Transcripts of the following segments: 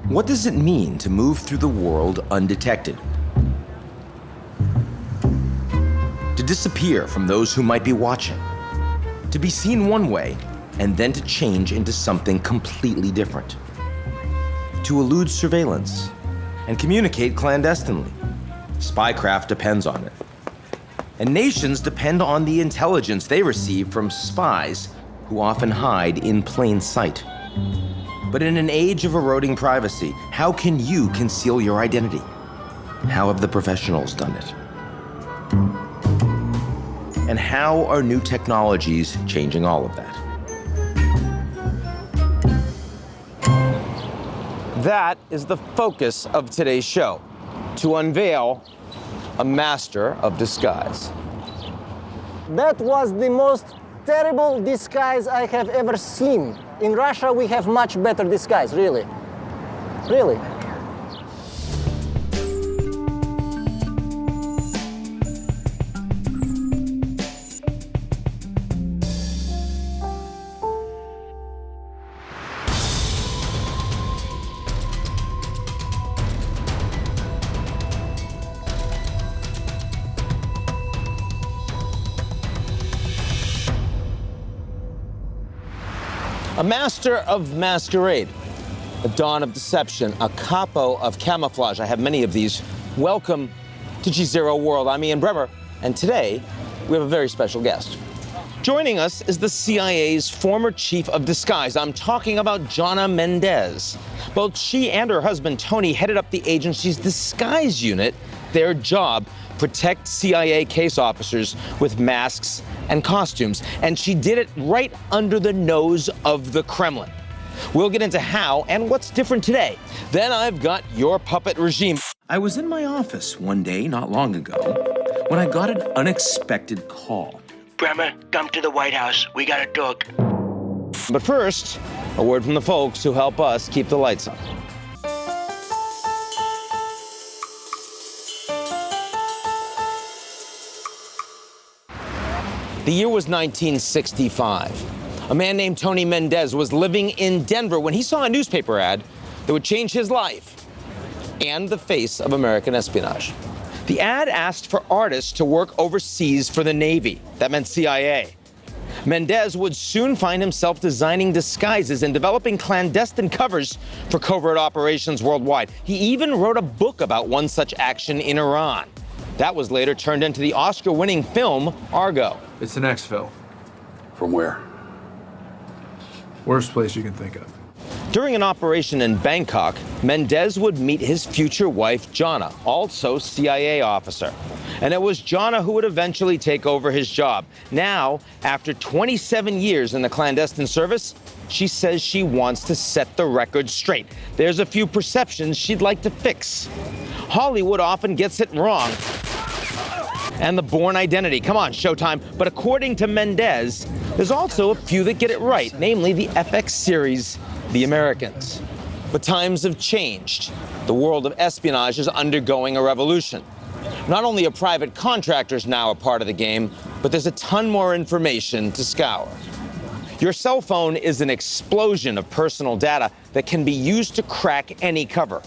What does it mean to move through the world undetected? To disappear from those who might be watching? To be seen one way and then to change into something completely different? To elude surveillance and communicate clandestinely? Spycraft depends on it. And nations depend on the intelligence they receive from spies who often hide in plain sight. But in an age of eroding privacy, how can you conceal your identity? How have the professionals done it? And how are new technologies changing all of that? That is the focus of today's show, to unveil a master of disguise. That was the most terrible disguise I have ever seen. In Russia, we have much better disguise, really. Really. A master of masquerade, a dawn of deception, a capo of camouflage. I have many of these. Welcome to GZERO World. I'm Ian Bremmer, and today we have a very special guest. Joining us is the CIA's former chief of disguise. I'm talking about Jonna Mendez. Both she and her husband, Tony, headed up the agency's disguise unit. Their job, protect CIA case officers with masks and costumes. And she did it right under the nose of the Kremlin. We'll get into how and what's different today. Then I've got your puppet regime. I was in my office one day not long ago when I got an unexpected call. Bremmer, come to the White House. We got to talk. But first, a word from the folks who help us keep the lights on. The year was 1965. A man named Tony Mendez was living in Denver when he saw a newspaper ad that would change his life and the face of American espionage. The ad asked for artists to work overseas for the Navy. That meant CIA. Mendez would soon find himself designing disguises and developing clandestine covers for covert operations worldwide. He even wrote a book about one such action in Iran. That was later turned into the Oscar-winning film Argo. It's an exfil. From where? Worst place you can think of. During an operation in Bangkok, Mendez would meet his future wife, Jonna, also CIA officer. And it was Jonna who would eventually take over his job. Now, after 27 years in the clandestine service, she says she wants to set the record straight. There's a few perceptions she'd like to fix. Hollywood often gets it wrong. And the Bourne Identity. Come on, Showtime. But according to Mendez, there's also a few that get it right, namely the FX series, The Americans. But times have changed. The world of espionage is undergoing a revolution. Not only are private contractors now a part of the game, but there's a ton more information to scour. Your cell phone is an explosion of personal data that can be used to crack any cover.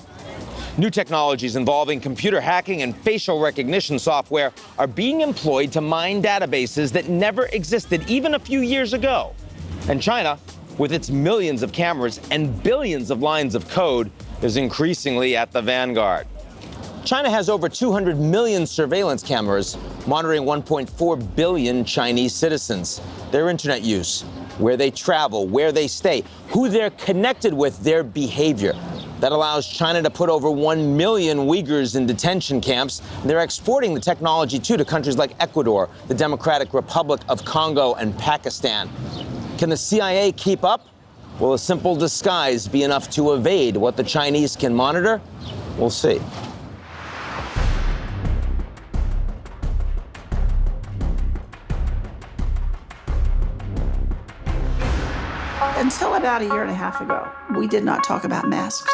New technologies involving computer hacking and facial recognition software are being employed to mine databases that never existed even a few years ago. And China, with its millions of cameras and billions of lines of code, is increasingly at the vanguard. China has over 200 million surveillance cameras monitoring 1.4 billion Chinese citizens, their internet use, where they travel, where they stay, who they're connected with, their behavior. That allows China to put over 1 million Uyghurs in detention camps. They're exporting the technology, too, to countries like Ecuador, the Democratic Republic of Congo, and Pakistan. Can the CIA keep up? Will a simple disguise be enough to evade what the Chinese can monitor? We'll see. Until about a year and a half ago, we did not talk about masks.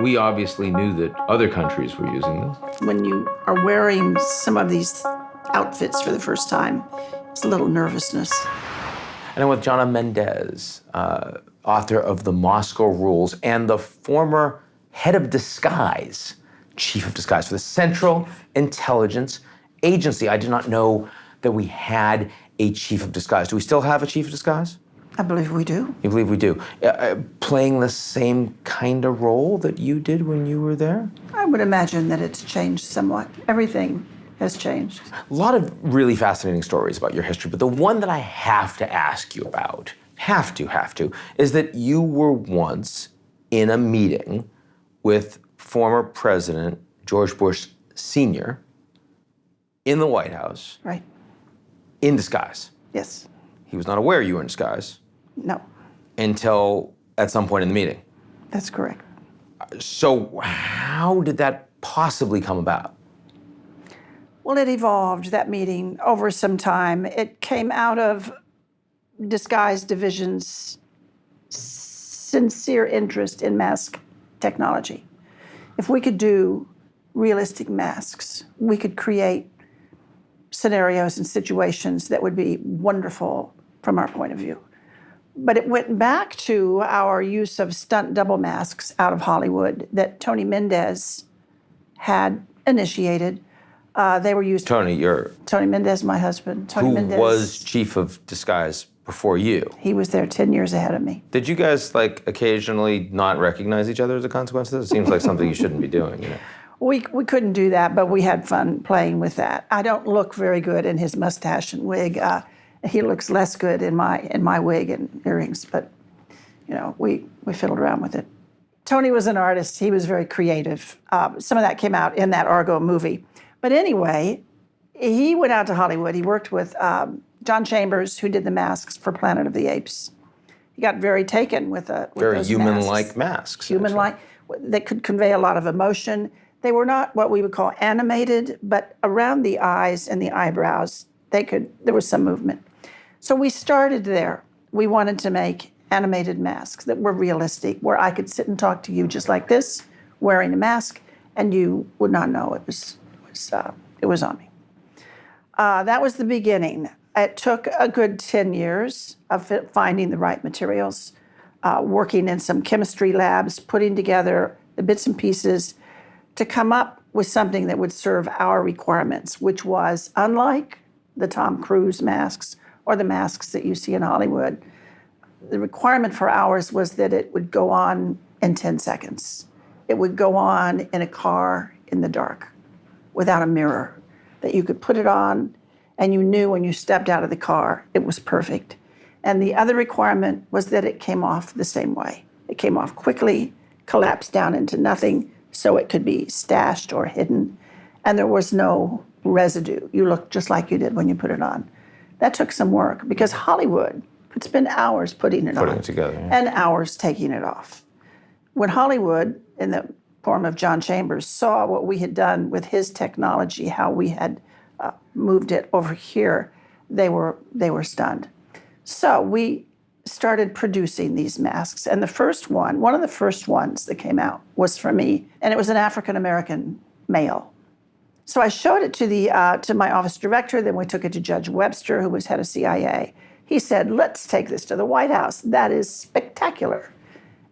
We obviously knew that other countries were using them. When you are wearing some of these outfits for the first time, it's a little nervousness. And I'm with Jonna Mendez, author of The Moscow Rules and the former head of disguise, chief of disguise for the Central Intelligence Agency. I did not know that we had a chief of disguise. Do we still have a chief of disguise? I believe we do. You believe we do? Playing the same kind of role that you did when you were there? I would imagine that it's changed somewhat. Everything has changed. A lot of really fascinating stories about your history, but the one that I have to ask you about, have to, is that you were once in a meeting with former President George Bush Sr. in the White House. Right. In disguise. Yes. He was not aware you were in disguise No. until at some point in the meeting. That's correct. So how did that possibly come about? Well, it evolved, that meeting, over some time. It came out of Disguise Division's sincere interest in mask technology. If we could do realistic masks, we could create scenarios and situations that would be wonderful from our point of view. But it went back to our use of stunt double masks out of Hollywood that Jonna Mendez had initiated. They were used. Jonna Mendez, my husband. who was chief of disguise before you? He was there 10 years ahead of me. Did you guys occasionally not recognize each other as a consequence of this? It seems like something you shouldn't be doing, We couldn't do that, but we had fun playing with that. I don't look very good in his mustache and wig. He looks less good in my wig and earrings, but we fiddled around with it. Tony was an artist. He was very creative. Some of that came out in that Argo movie. But anyway, he went out to Hollywood. He worked with John Chambers, who did the masks for Planet of the Apes. He got very taken with very those human-like masks. Human-like. They could convey a lot of emotion. They were not what we would call animated, but around the eyes and the eyebrows, there was some movement. So we started there. We wanted to make animated masks that were realistic, where I could sit and talk to you just like this, wearing a mask, and you would not know it was on me. That was the beginning. It took a good 10 years of finding the right materials, working in some chemistry labs, putting together the bits and pieces to come up with something that would serve our requirements, which was, unlike the Tom Cruise masks or the masks that you see in Hollywood, the requirement for ours was that it would go on in 10 seconds. It would go on in a car in the dark without a mirror, that you could put it on and you knew when you stepped out of the car, it was perfect. And the other requirement was that it came off the same way. It came off quickly, collapsed down into nothing, so it could be stashed or hidden, and there was no residue. You looked just like you did when you put it on. That took some work because Hollywood could spend hours putting it together, and hours taking it off. When Hollywood, in the form of John Chambers, saw what we had done with his technology, how we had moved it over here, they were stunned. So we started producing these masks, and one of the first ones that came out was for me, and it was an African-American male. So I showed it to my office director, then we took it to Judge Webster, who was head of CIA. He said, "Let's take this to the White House. That is spectacular."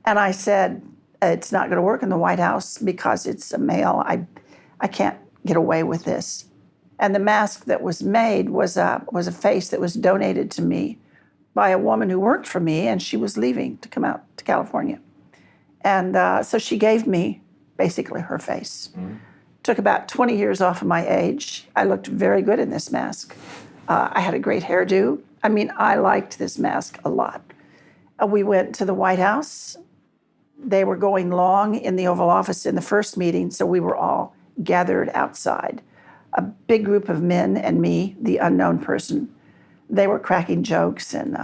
And I said, "It's not going to work in the White House because it's a male. I can't get away with this." And the mask that was made was a face that was donated to me by a woman who worked for me, and she was leaving to come out to California. And so she gave me basically her face. Mm-hmm. Took about 20 years off of my age. I looked very good in this mask. I had a great hairdo. I mean, I liked this mask a lot. We went to the White House. They were going long in the Oval Office in the first meeting, so we were all gathered outside. A big group of men and me, the unknown person. They were cracking jokes, and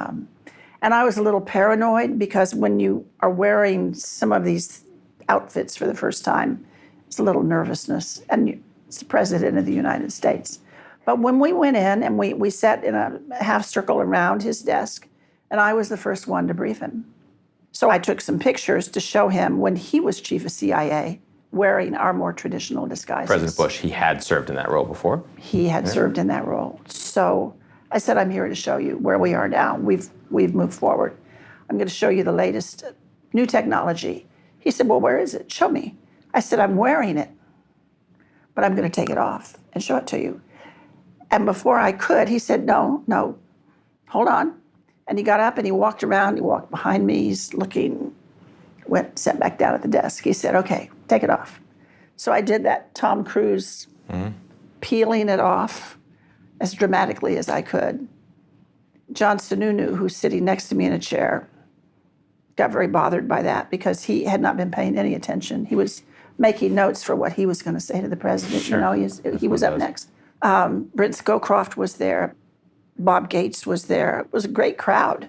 I was a little paranoid because when you are wearing some of these outfits for the first time, it's a little nervousness, and it's the President of the United States. But when we went in and we sat in a half circle around his desk, and I was the first one to brief him. So I took some pictures to show him when he was chief of CIA, wearing our more traditional disguises. President Bush, he had served in that role before? He had served in that role. So I said, "I'm here to show you where we are now. We've moved forward. I'm going to show you the latest new technology." He said, well, where is it? Show me. I said, I'm wearing it, but I'm going to take it off and show it to you. And before I could, he said, no, hold on. And he got up and he walked around. He walked behind me. He's looking, sat back down at the desk. He said, okay, take it off. So I did that Tom Cruise peeling it off as dramatically as I could. John Sununu, who's sitting next to me in a chair, got very bothered by that because he had not been paying any attention. He was making notes for what he was going to say to the president. Sure. You know, he was up next. Brent Scowcroft was there. Bob Gates was there. It was a great crowd.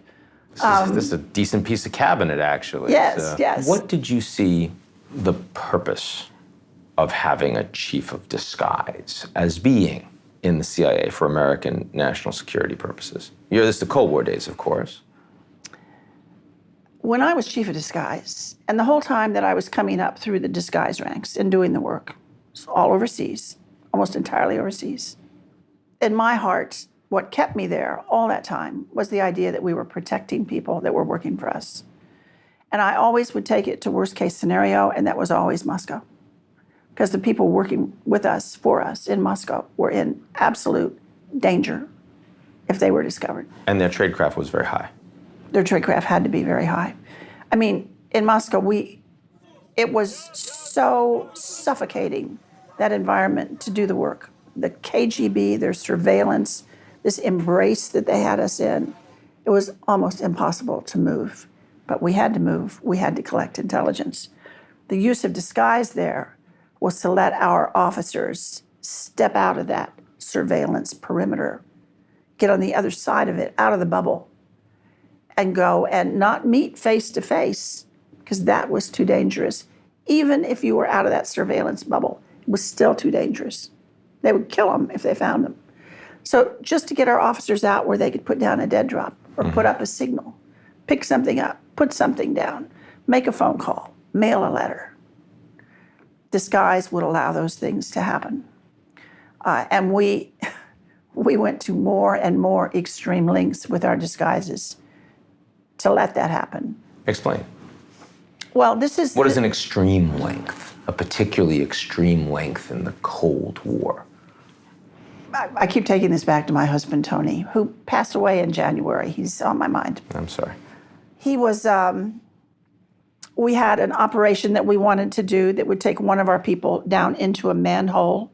This is a decent piece of cabinet, actually. Yes, yes. What did you see the purpose of having a chief of disguise as being in the CIA for American national security purposes? This is the Cold War days, of course. When I was chief of disguise, and the whole time that I was coming up through the disguise ranks and doing the work, it's all overseas, almost entirely overseas. In my heart, what kept me there all that time was the idea that we were protecting people that were working for us. And I always would take it to worst case scenario, and that was always Moscow. Because the people working with us, for us in Moscow, were in absolute danger if they were discovered. And their tradecraft was very high. Their tradecraft had to be very high. I mean, in Moscow, it was so suffocating, that environment, to do the work. The KGB, their surveillance, this embrace that they had us in, it was almost impossible to move. But we had to move. We had to collect intelligence. The use of disguise there was to let our officers step out of that surveillance perimeter, get on the other side of it, out of the bubble, and go and not meet face to face, because that was too dangerous. Even if you were out of that surveillance bubble, it was still too dangerous. They would kill them if they found them. So just to get our officers out where they could put down a dead drop or put up a signal, pick something up, put something down, make a phone call, mail a letter. Disguise would allow those things to happen. And we went to more and more extreme lengths with our disguises to let that happen. Explain. Well, this is... What is an extreme length, a particularly extreme length in the Cold War? I keep taking this back to my husband, Tony, who passed away in January. He's on my mind. I'm sorry. He was... we had an operation that we wanted to do that would take one of our people down into a manhole.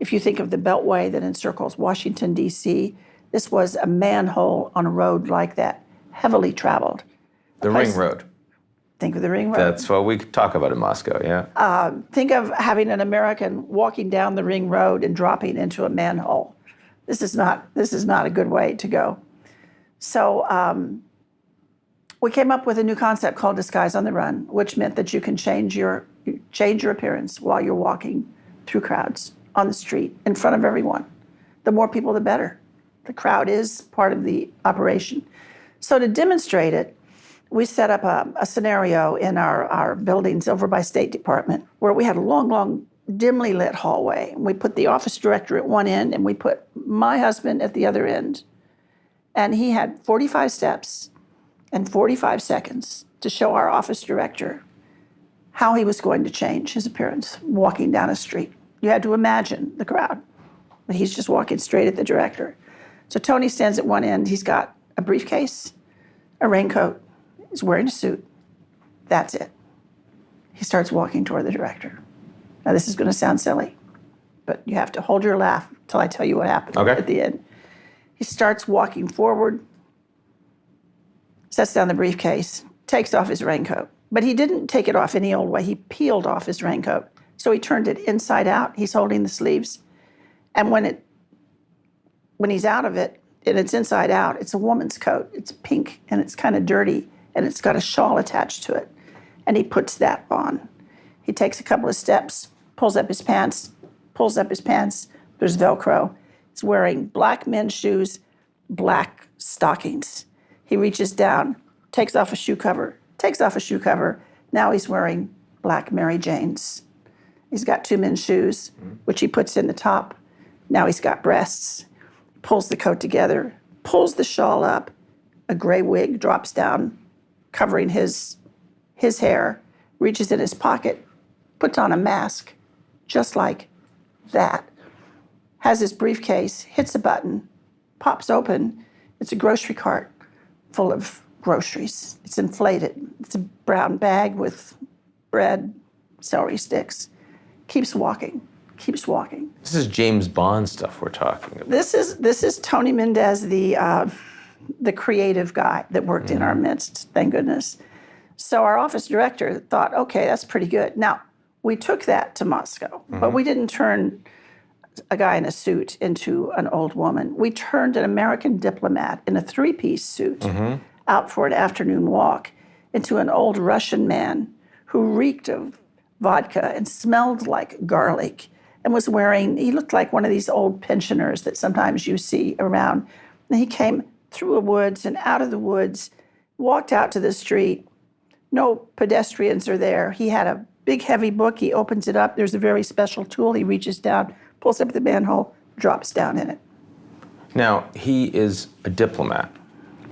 If you think of the beltway that encircles Washington, D.C., this was a manhole on a road like that, heavily traveled. The Ring Road. Think of the Ring Road. That's what we talk about in Moscow, yeah. Think of having an American walking down the Ring Road and dropping into a manhole. This is not a good way to go. So we came up with a new concept called Disguise on the Run, which meant that you can change your appearance while you're walking through crowds on the street in front of everyone. The more people, the better. The crowd is part of the operation. So to demonstrate it, we set up a scenario in our buildings over by State Department where we had a long, dimly lit hallway. We put the office director at one end and we put my husband at the other end. And he had 45 steps and 45 seconds to show our office director how he was going to change his appearance walking down a street. You had to imagine the crowd, but he's just walking straight at the director. So Tony stands at one end. He's got a briefcase, a raincoat. He's wearing a suit. That's it. He starts walking toward the director. Now, this is going to sound silly, but you have to hold your laugh till I tell you what happened at the end. He starts walking forward, sets down the briefcase, takes off his raincoat. But he didn't take it off any old way. He peeled off his raincoat. So he turned it inside out. He's holding the sleeves. And when he's out of it, and it's inside out, it's a woman's coat. It's pink, and it's kind of dirty, and it's got a shawl attached to it. And he puts that on. He takes a couple of steps, pulls up his pants. There's Velcro. He's wearing black men's shoes, black stockings. He reaches down, takes off a shoe cover. Now he's wearing black Mary Janes. He's got two men's shoes, which he puts in the top. Now he's got breasts. Pulls the coat together, pulls the shawl up. A gray wig drops down, covering his hair. reaches in his pocket, puts on a mask, just like that, has his briefcase, hits a button, pops open. It's a grocery cart full of groceries. It's inflated. It's a brown bag with bread, celery sticks. Keeps walking, keeps walking. This is James Bond stuff we're talking about. This is Tony Mendez, the creative guy that worked in our midst, thank goodness. So our office director thought, okay, that's pretty good. Now, we took that to Moscow, but we didn't turn a guy in a suit into an old woman. We turned an American diplomat in a three-piece suit out for an afternoon walk into an old Russian man who reeked of vodka and smelled like garlic and was wearing, he looked like one of these old pensioners that sometimes you see around. And he came through the woods and out of the woods, walked out to the street. No pedestrians are there. He had a big, heavy book. He opens it up. There's a very special tool. He reaches down, pulls up the manhole, drops down in it. Now, he is a diplomat.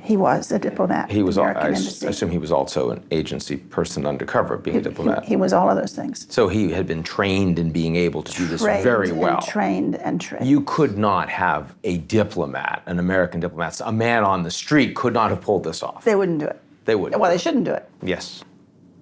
He was a diplomat. He was, I American embassy. assume he was also an agency person undercover, being a diplomat. He was all of those things. So he had been trained in being able to do this very well. Trained. You could not have a diplomat, an American diplomat, a man on the street could not have pulled this off. They wouldn't do it. They wouldn't. Well, they shouldn't do it. Yes.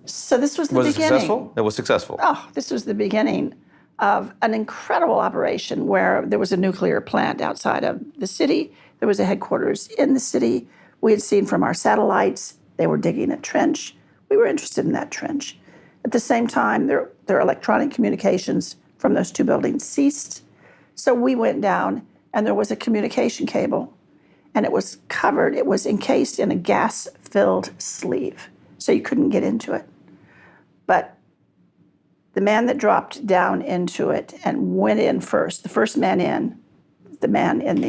So this was the Was it beginning. successful? It was successful. Oh, this was the beginning of an incredible operation where there was a nuclear plant outside of the city. There was a headquarters in the city. We had seen from our satellites, they were digging a trench. We were interested in that trench. At the same time, their electronic communications from those two buildings ceased. So we went down, and there was a communication cable, and it was covered, it was encased in a gas-filled sleeve, so you couldn't get into it. But the man that dropped down into it and went in first, the first man in, the man in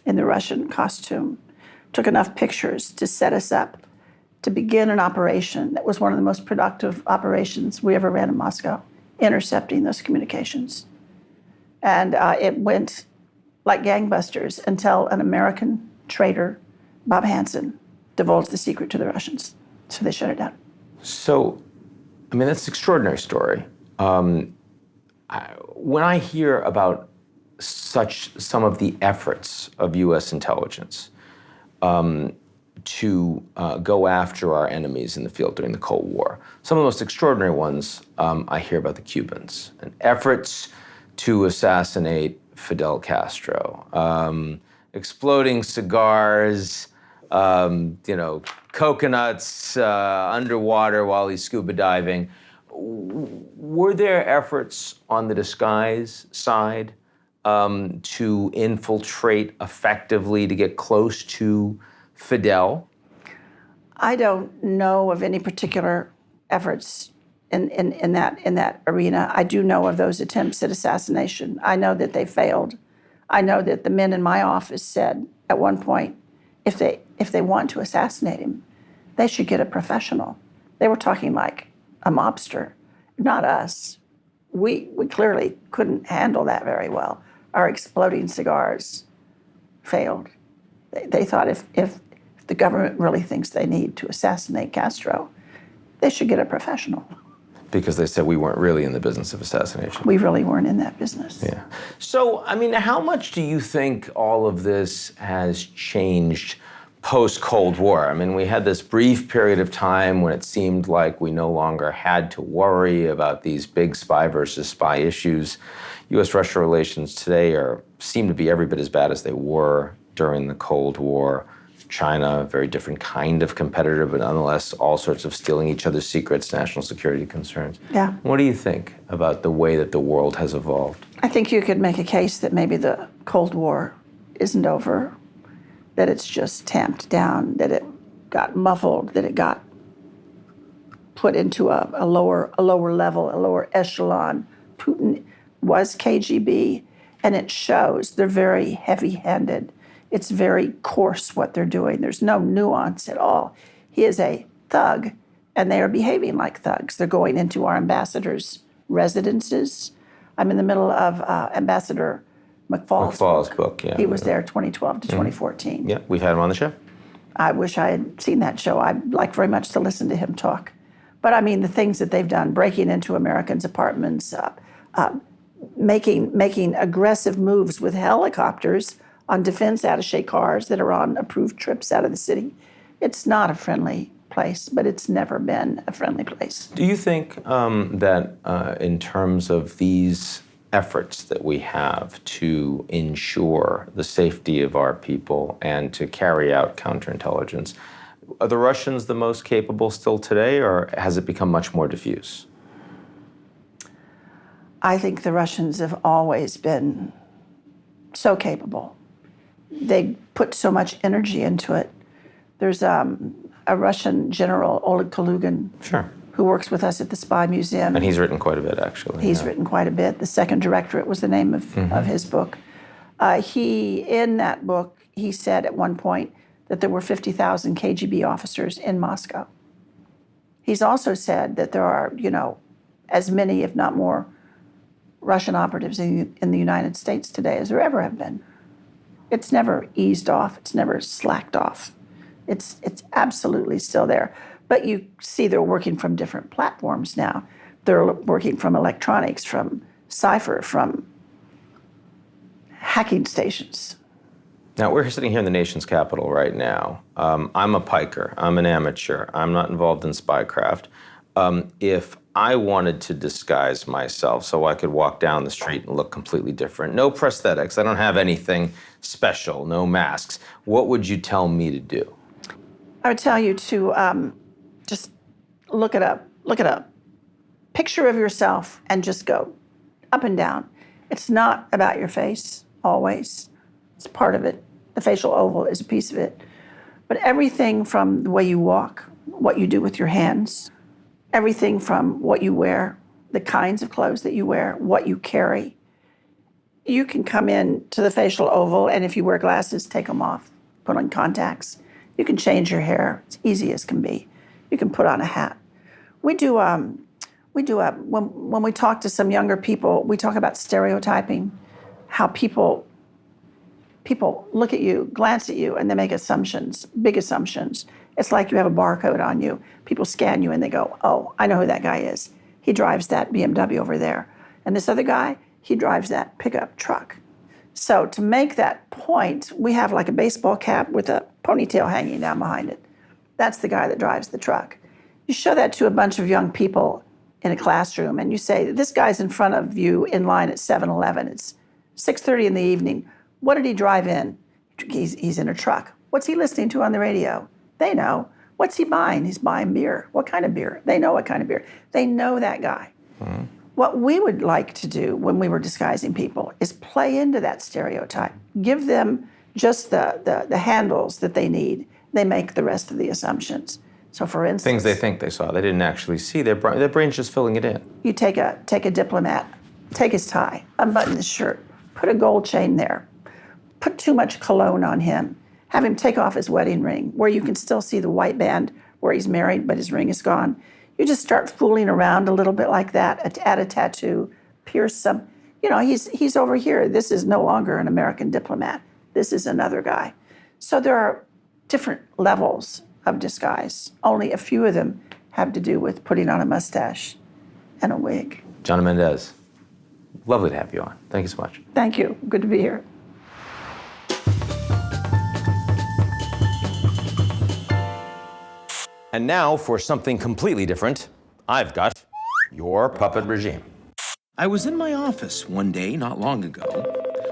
the Russian costume, took enough pictures to set us up to begin an operation that was one of the most productive operations we ever ran in Moscow, intercepting those communications. And it went like gangbusters until an American traitor, Bob Hansen, divulged the secret to the Russians. So they shut it down. So, I mean, that's an extraordinary story. When I hear about some of the efforts of U.S. intelligence to go after our enemies in the field during the Cold War, some of the most extraordinary ones I hear about the Cubans and efforts to assassinate Fidel Castro, exploding cigars, coconuts underwater while he's scuba diving. Were there efforts on the disguise side to infiltrate effectively to get close to Fidel? I don't know of any particular efforts in that arena. I do know of those attempts at assassination. I know that they failed. I know that the men in my office said at one point, if they want to assassinate him, they should get a professional. They were talking like a mobster, not us. We clearly couldn't handle that very well. Our exploding cigars failed. They thought if the government really thinks they need to assassinate Castro, they should get a professional. Because they said we weren't really in the business of assassination. We really weren't in that business. Yeah. So, I mean, how much do you think all of this has changed post-Cold War? I mean, we had this brief period of time when it seemed like we no longer had to worry about these big spy versus spy issues. U.S.-Russia relations today seem to be every bit as bad as they were during the Cold War. China, a very different kind of competitor, but nonetheless, all sorts of stealing each other's secrets, national security concerns. Yeah. What do you think about the way that the world has evolved? I think you could make a case that maybe the Cold War isn't over, that it's just tamped down, that it got muffled, that it got put into a lower level, a lower echelon. Putin was KGB, and it shows. They're very heavy-handed. It's very coarse what they're doing. There's no nuance at all. He is a thug, and they are behaving like thugs. They're going into our ambassadors' residences. I'm in the middle of Ambassador McFall's book. Yeah. He was there 2012 to 2014. Yeah, we've had him on the show. I wish I had seen that show. I'd like very much to listen to him talk. But I mean, the things that they've done, breaking into Americans' apartments, making aggressive moves with helicopters on defense attaché cars that are on approved trips out of the city. It's not a friendly place, but it's never been a friendly place. Do you think that in terms of these efforts that we have to ensure the safety of our people and to carry out counterintelligence, are the Russians the most capable still today, or has it become much more diffuse? I think the Russians have always been so capable. They put so much energy into it. There's a Russian general, Oleg Kalugin, Sure. who works with us at the Spy Museum. And he's written quite a bit, actually. He's written quite a bit. The Second Directorate was the name of his book. In that book, he said at one point that there were 50,000 KGB officers in Moscow. He's also said that there are, as many, if not more, Russian operatives in the United States today as there ever have been. It's never eased off. It's never slacked off. It's absolutely still there. But you see they're working from different platforms now. They're working from electronics, from cipher, from hacking stations. Now, we're sitting here in the nation's capital right now. I'm a piker. I'm an amateur. I'm not involved in spycraft. If I wanted to disguise myself so I could walk down the street and look completely different, no prosthetics, I don't have anything special, no masks, what would you tell me to do? I would tell you to just look it up. Look at a picture of yourself and just go up and down. It's not about your face, always. It's part of it. The facial oval is a piece of it. But everything from the way you walk, what you do with your hands, everything from what you wear, the kinds of clothes that you wear, what you carry. You can come in to the facial oval, and if you wear glasses, take them off, put on contacts. You can change your hair. It's easy as can be. You can put on a hat. When we talk to some younger people, we talk about stereotyping, how people look at you, glance at you, and they make assumptions, big assumptions. It's like you have a barcode on you. People scan you and they go, oh, I know who that guy is. He drives that BMW over there. And this other guy, he drives that pickup truck. So to make that point, we have like a baseball cap with a ponytail hanging down behind it. That's the guy that drives the truck. You show that to a bunch of young people in a classroom and you say, this guy's in front of you in line at 7-Eleven. It's 6:30 in the evening. What did he drive in? He's in a truck. What's he listening to on the radio? They know. What's he buying? He's buying beer. What kind of beer? They know what kind of beer. They know that guy. Mm-hmm. What we would like to do when we were disguising people is play into that stereotype. Give them just the handles that they need. They make the rest of the assumptions. So for instance... Things they think they saw. They didn't actually see. Their brain's just filling it in. You take a diplomat, take his tie, unbutton his shirt, put a gold chain there, put too much cologne on him, have him take off his wedding ring, where you can still see the white band where he's married, but his ring is gone. You just start fooling around a little bit like that, add a tattoo, pierce some, he's over here. This is no longer an American diplomat. This is another guy. So there are different levels of disguise. Only a few of them have to do with putting on a mustache and a wig. Jonna Mendez, lovely to have you on. Thank you so much. Thank you. Good to be here. And now for something completely different, I've got your puppet regime. I was in my office one day not long ago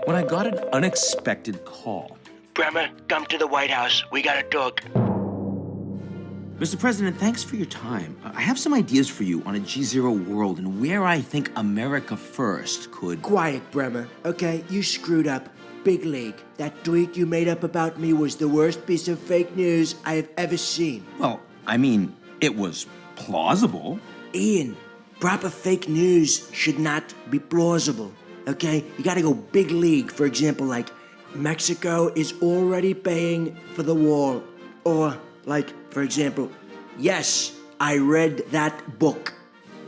when I got an unexpected call. Bremmer, come to the White House. We got to talk. Mr. President, thanks for your time. I have some ideas for you on a GZERO world and where I think America First could... Quiet, Bremmer. Okay, you screwed up. Big league. That tweet you made up about me was the worst piece of fake news I have ever seen. Well, I mean, it was plausible. Ian, proper fake news should not be plausible, okay? You gotta go big league. For example, like, Mexico is already paying for the wall. Or, like, for example, yes, I read that book.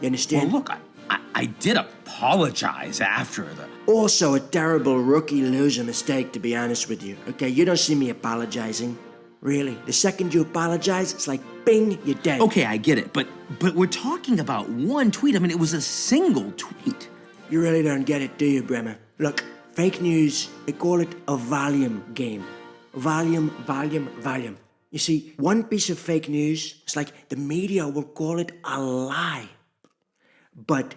You understand? Well, look, I did apologize after the... Also a terrible rookie loser mistake, to be honest with you, okay? You don't see me apologizing. Really. The second you apologize, it's like, bing, you're dead. Okay, I get it, but we're talking about one tweet. I mean, it was a single tweet. You really don't get it, do you, Bremmer? Look, fake news, they call it a volume game. Volume, volume, volume. You see, one piece of fake news, it's like the media will call it a lie. But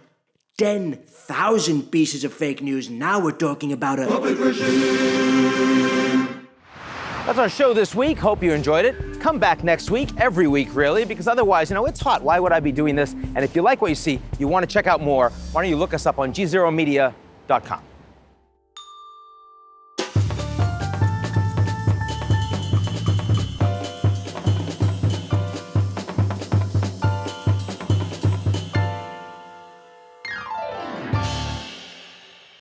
10,000 pieces of fake news, now we're talking about a puppet regime. That's our show this week. Hope you enjoyed it. Come back next week, every week really, because otherwise, it's hot. Why would I be doing this? And if you like what you see, you want to check out more, why don't you look us up on GZEROmedia.com.